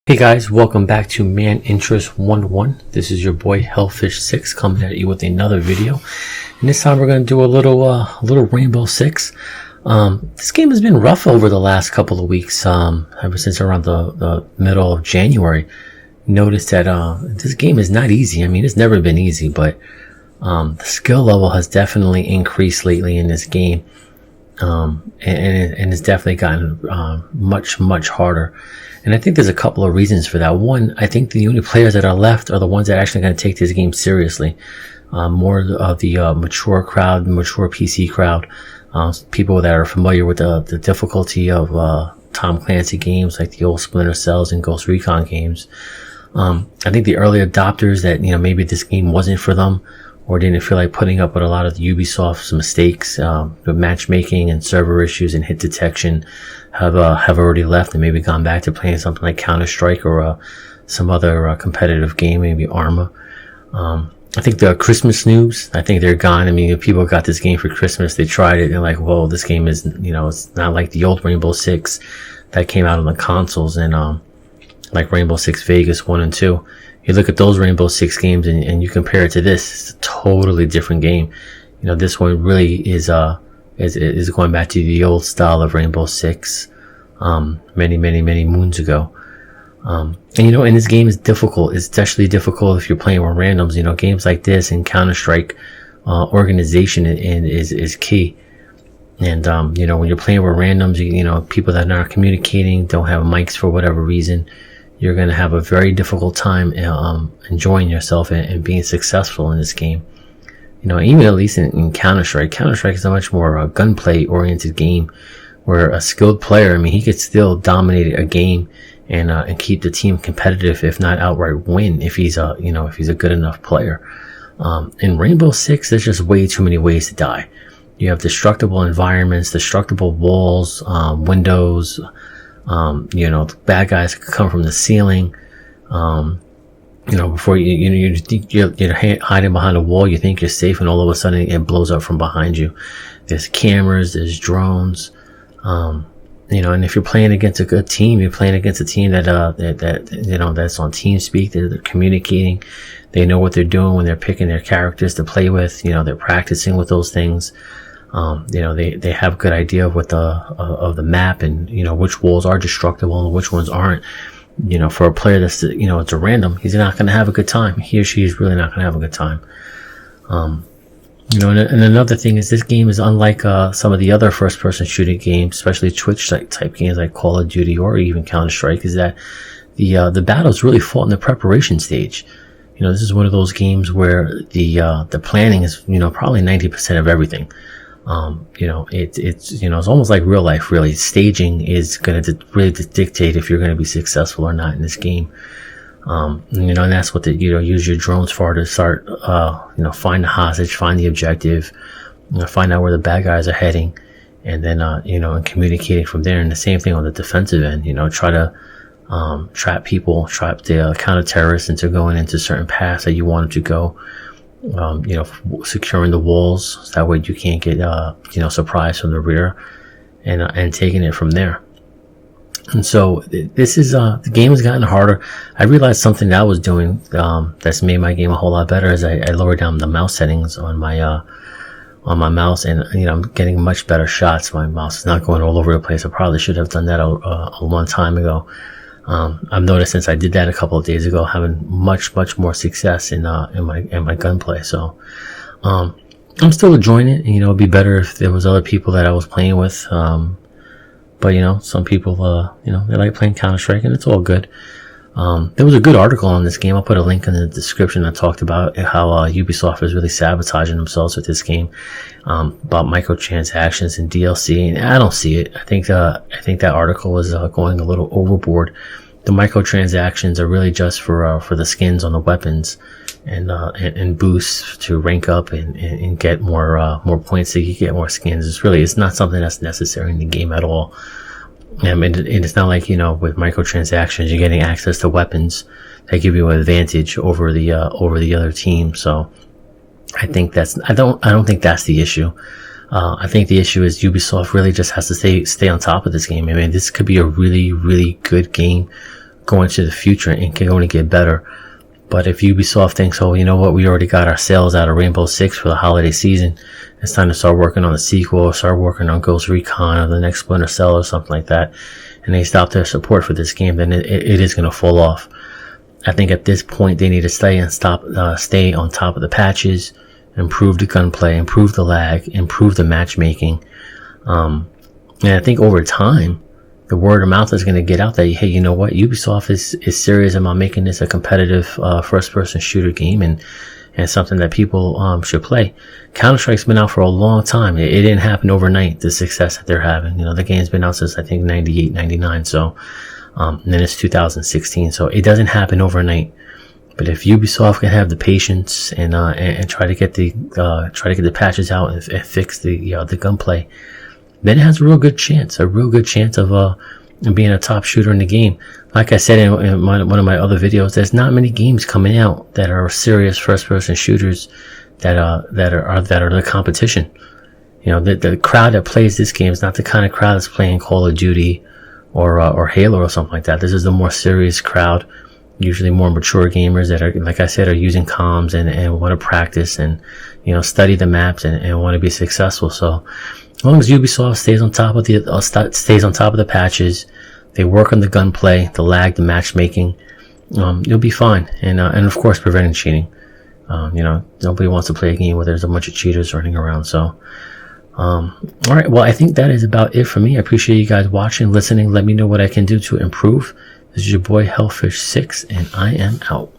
Hey guys, welcome back to Man Interest 1-1. This is your boy Hellfish6 coming at you with another video. And this time we're going to do a little Rainbow Six. This game has been rough over the last couple of weeks, ever since around the middle of January. Noticed that this game is not easy. I mean, it's never been easy, but the skill level has definitely increased lately in this game. And it's definitely gotten much harder. And I think there's a couple of reasons for that. One, I think the only players that are left are the ones that are actually going to take this game seriously. More of the mature crowd, mature PC crowd, people that are familiar with the difficulty of Tom Clancy games like the old Splinter Cells and Ghost Recon games. I think the early adopters that, maybe this game wasn't for them or didn't feel like putting up with a lot of the Ubisoft's mistakes, the matchmaking and server issues and hit detection have already left and maybe gone back to playing something like Counter-Strike or some other competitive game, maybe Arma. I think the Christmas noobs, I think they're gone. I mean, if people got this game for Christmas, they tried it, they're like, whoa, this game is, it's not like the old Rainbow Six that came out on the consoles and like Rainbow Six Vegas 1 and 2. You look at those Rainbow Six games and you compare it to this, it's a totally different game. This one really is going back to the old style of Rainbow Six, many moons ago. And this game is difficult. It's especially difficult if you're playing with randoms. Games like this and Counter-Strike, organization is key. And, when you're playing with randoms, people that aren't communicating, don't have mics for whatever reason, you're going to have a very difficult time, enjoying yourself and being successful in this game. Even at least in Counter-Strike. Counter-Strike is a much more gunplay oriented game where a skilled player, he could still dominate a game and keep the team competitive, if not outright win, if he's a good enough player. In Rainbow Six, there's just way too many ways to die. You have destructible environments, destructible walls, windows, bad guys could come from the ceiling. Before you're hiding behind a wall, you think you're safe, and all of a sudden it blows up from behind you. There's cameras, there's drones, and if you're playing against a good team, you're playing against a team that's on TeamSpeak. They're communicating. They know what they're doing when they're picking their characters to play with. They're practicing with those things. They have a good idea of what of the map and, which walls are destructible and which ones aren't. For a player that's, it's a random, he's not going to have a good time. He or she is really not going to have a good time. And another thing is this game is unlike, some of the other first person shooting games, especially Twitch type games like Call of Duty or even Counter-Strike, is that the battles really fought in the preparation stage. This is one of those games where the planning is, probably 90% of everything. It's almost like real life, really. Staging is going to really dictate if you're going to be successful or not in this game. And that's what use your drones for, to start, find the hostage, find the objective, find out where the bad guys are heading, and then, and communicating from there. And the same thing on the defensive end, try to, trap the counter-terrorists into going into certain paths that you want them to go. Securing the walls, so that way you can't get, surprised from the rear, and taking it from there. And so this is, the game has gotten harder. I realized something that I was doing, that's made my game a whole lot better, is I lowered down the mouse settings on my mouse, and, I'm getting much better shots. My mouse is not going all over the place. I probably should have done that a long time ago. I've noticed since I did that a couple of days ago, having much more success in my gunplay. So, I'm still enjoying it. It'd be better if there was other people that I was playing with. But some people, they like playing Counter-Strike, and it's all good. There was a good article on this game. I'll put a link in the description that talked about how, Ubisoft is really sabotaging themselves with this game, about microtransactions and DLC. And I don't see it. I think that article is, going a little overboard. The microtransactions are really just for the skins on the weapons and boosts to rank up and get more points so you get more skins. It's not something that's necessary in the game at all. And it's not like, with microtransactions, you're getting access to weapons that give you an advantage over the other team. So I think I don't think that's the issue. I think the issue is Ubisoft really just has to stay on top of this game. This could be a really good game go into the future and can only get better. But if Ubisoft thinks, oh, you know what, we already got our sales out of Rainbow Six for the holiday season, it's time to start working on the sequel, or start working on Ghost Recon or the next Splinter Cell or something like that, and they stop their support for this game, then it is going to fall off. I think at this point they need to stay on top of the patches, improve the gunplay, improve the lag, improve the matchmaking, and I think over time the word of mouth is going to get out that, hey, you know what, Ubisoft is serious about making this a competitive first-person shooter game, and something that people should play. Counter-Strike's been out for a long time. It didn't happen overnight, the success that they're having. The game's been out since I think 98, 99, so and then it's 2016, so it doesn't happen overnight. But if Ubisoft can have the patience and try to get the patches out and fix the gunplay, then it has a real good chance of being a top shooter in the game. Like I said in one of my other videos, there's not many games coming out that are serious first-person shooters that are the competition. The crowd that plays this game is not the kind of crowd that's playing Call of Duty or Halo or something like that. This is the more serious crowd, usually more mature gamers that are, like I said, are using comms and want to practice and study the maps and want to be successful. So as long as Ubisoft stays on top of the patches, they work on the gunplay, the lag, the matchmaking, you'll be fine. And of course, preventing cheating. Nobody wants to play a game where there's a bunch of cheaters running around. So, all right. Well, I think that is about it for me. I appreciate you guys watching, listening. Let me know what I can do to improve. This is your boy Hellfish6, and I am out.